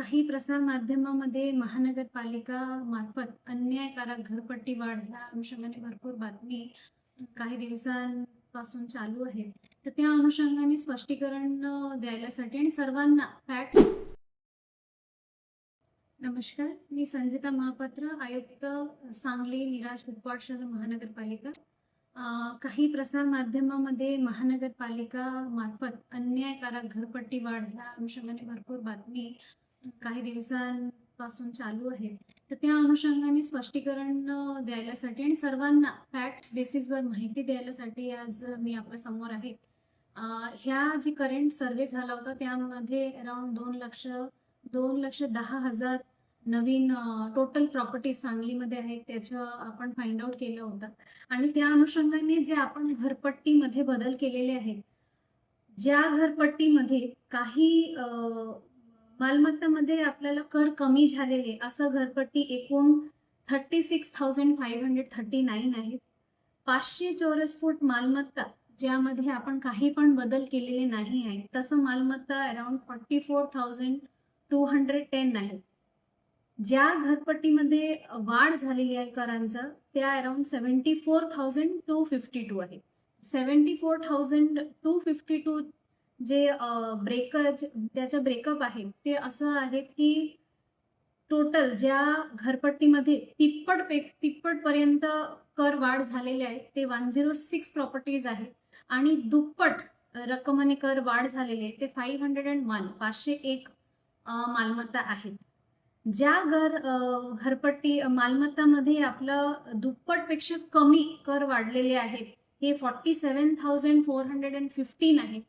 काही प्रसार माध्यमामध्ये महानगरपालिका मार्फत अन्यायकारक घरपट्टी वाढ ह्या अनुषंगाने भरपूर बातमी काही दिवसांपासून चालू आहे. तर त्या अनुषंगाने स्पष्टीकरण द्यायलासाठी आणि सर्वांना फॅक्ट. नमस्कार, मी संजिता महापात्र, आयुक्त सांगली मिराज कुपवाड शहर महानगरपालिका. काही प्रसार माध्यमामध्ये महानगरपालिका मार्फत अन्यायकारक घरपट्टी वाढ ह्या अनुषंगाने भरपूर बातमी काही दिवसांपासून चालू आहे. तर त्या अनुषंगाने स्पष्टीकरण द्यायलासाठी आणि सर्वांना फॅक्ट्स बेसिसवर माहिती द्यायलासाठी आज मी आपल्या समोर आहे. ह्या जी करंट सर्वे झाला होता त्यामध्ये अराउंड 2,10,000 नवीन टोटल प्रॉपर्टी सांगलीमध्ये आहेत त्याचं आपण फाइंड आउट केलं होतं. आणि त्या अनुषंगाने जे आपण घरपट्टीमध्ये बदल केलेले आहेत, ज्या घरपट्टीमध्ये काही मालमत्तामध्ये आपल्याला कर कमी झालेले असं घरपट्टी एकूण 36,539 आहेत. 500 चौरस फूट मालमत्ता ज्यामध्ये आपण काही पण बदल केलेले नाही आहे तसं मालमत्ता अराउंड 44,210 आहे. ज्या घरपट्टीमध्ये वाढ झालेली आहे करांचा त्या अराउंड 74,252 आहे. 74,252 जे त्याचं ब्रेकअप आहे ते असं आहे की टोटल ज्या घरपट्टीमध्ये तिप्पट पर्यंत कर वाढ झालेले आहे ते 106 प्रॉपर्टीज आहेत आणि दुप्पट रकमेने कर वाढ झालेले आहे ते 501 मालमत्ता आहेत. ज्या घरपट्टी मालमत्तामध्ये आपलं दुप्पटपेक्षा कमी कर वाढलेले आहेत हे 47,415 आहेत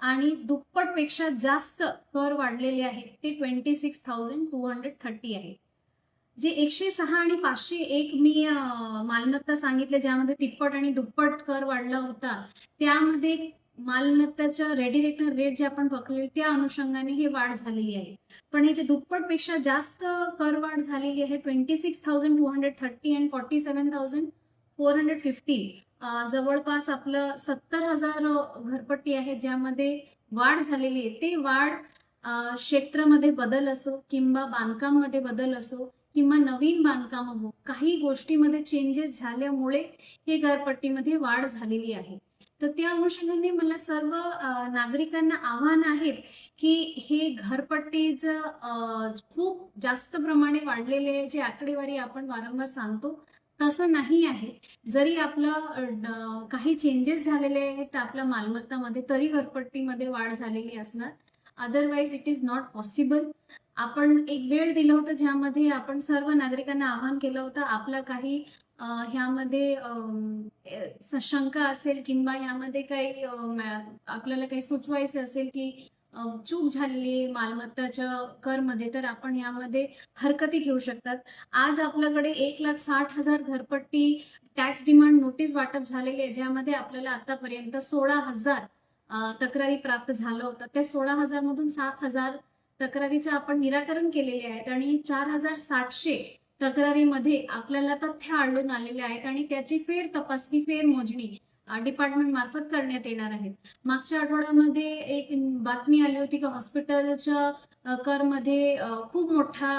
आणि दुप्पटपेक्षा जास्त कर वाढलेले आहेत ते 26,230 आहे. जे 106 आणि 501 मी मालमत्ता सांगितले ज्यामध्ये तिप्पट आणि दुप्पट कर वाढला होता त्यामध्ये मालमत्ताच्या रेडी रेकनर रेट जे आपण पकडले त्या अनुषंगाने हे वाढ झालेली आहे. पण हे जे दुप्पटपेक्षा जास्त करवाढ झालेली आहे 26,230 आणि 47,415 जवळपास आपलं 70,000 घरपट्टी आहे ज्यामध्ये वाढ झालेली आहे. ते वाढ क्षेत्रामध्ये बदल असो किंवा बांधकामामध्ये बदल असो किंवा नवीन बांधकाम हो काही गोष्टीमध्ये चेंजेस झाल्यामुळे हे घरपट्टीमध्ये वाढ झालेली आहे. तर त्या अनुषंगाने मला सर्व नागरिकांना आव्हान आहे की हे घरपट्टीचं खूप जास्त प्रमाणे वाढलेले जे आकडेवारी आपण वारंवार सांगतो तसं नाही आहे. जरी आपलं काही चेंजेस झालेले आहेत आपल्या मालमत्तामध्ये तरी घरपट्टीमध्ये वाढ झालेली असणार. Otherwise it is not possible. आपण एक वेळ दिलं होतं ज्यामध्ये आपण सर्व नागरिकांना आवाहन केलं होतं आपला काही ह्यामध्ये शंका असेल किंवा यामध्ये काही आपल्याला काही सुचवायचं असेल की चूक झालेली मालमत्ताच्या करमध्ये तर आपण यामध्ये हरकती घेऊ शकतात. आज आपल्याकडे 1,60,000 घरपट्टी टॅक्स डिमांड नोटीस वाटप झालेली आहे ज्यामध्ये आपल्याला आतापर्यंत 16,000 तक्रारी प्राप्त झालं होतं. त्या 16,000 मधून 7,000 तक्रारीचं आपण निराकरण केलेले आहेत आणि 4,700 तक्रारीमध्ये आपल्याला तथ्य आढळून आलेले आहेत आणि त्याची फेर मोजणी डिपार्टमेंट मार्फत करण्यात येणार आहे. मागच्या आठवड्यामध्ये एक बातमी आली होती की हॉस्पिटलच्या करमध्ये खूप मोठा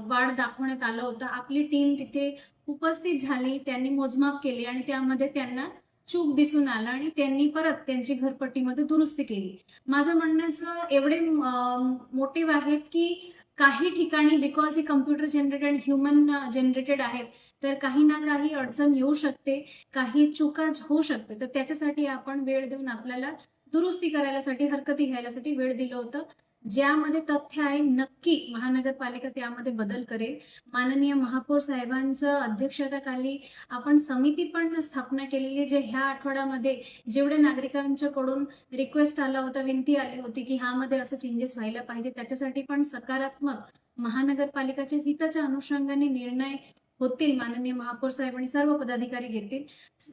वाढ दाखवण्यात आलं होतं. आपली टीम तिथे उपस्थित झाली, त्यांनी मोजमाप केली आणि त्यामध्ये त्यांना चूक दिसून आला आणि त्यांनी परत त्यांची घरपट्टीमध्ये दुरुस्ती केली. माझं म्हणण्याचं एवढे मोटिव्ह आहेत की काही ठिकाणी बिकॉज हे कम्प्युटर जनरेटेड ह्युमन जनरेटेड आहेत तर काही ना काही अडचण येऊ शकते, काही चुका होऊ शकते. तर त्याच्यासाठी आपण वेळ देऊन आपल्याला दुरुस्ती करायसाठी हरकती घ्यायसाठी वेळ दिलं होतं. ज्यामध्ये तथ्य आहे नक्की महानगरपालिका त्यामध्ये बदल करेल. माननीय महापौर साहेबांच्या अध्यक्षतेखाली आपण समिती पण स्थापना केलेली जे ह्या आठवड्यामध्ये जेवढे नागरिकांच्याकडून रिक्वेस्ट आला होता, विनंती आली होती की ह्यामध्ये असं चेंजेस व्हायला पाहिजे त्याच्यासाठी पण सकारात्मक महानगरपालिकाच्या हिताच्या अनुषंगाने निर्णय होतील. माननीय महापौर साहेब आणि सर्व पदाधिकारी घेतील.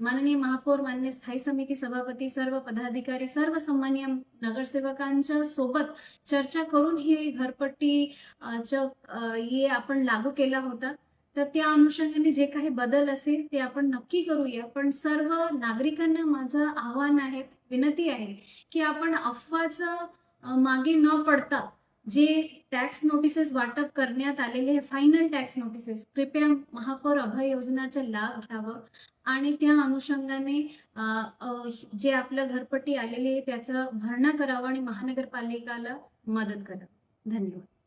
माननीय महापौर, माननीय स्थायी समिती सभापती, सर्व पदाधिकारी, सर्व सन्माननीय नगरसेवकांच्या सोबत चर्चा करून ही घरपट्टी हे आपण लागू केला होता. तर त्या अनुषंगाने जे काही बदल असेल ते आपण नक्की करूया. पण सर्व नागरिकांना माझं आव्हान आहे, विनंती आहे की आपण अफवाचं मागे न पडता जे टॅक्स नोटिसेस वाटप करण्यात आलेले आहे, फायनल टॅक्स नोटिसेस, कृपया महापौर अभय योजनाचा लाभ घ्यावं आणि त्या अनुषंगाने अ, अ, जे आपलं घरपट्टी आलेली आहे त्याचा भरणा करावा आणि महानगरपालिकाला मदत करावी. धन्यवाद.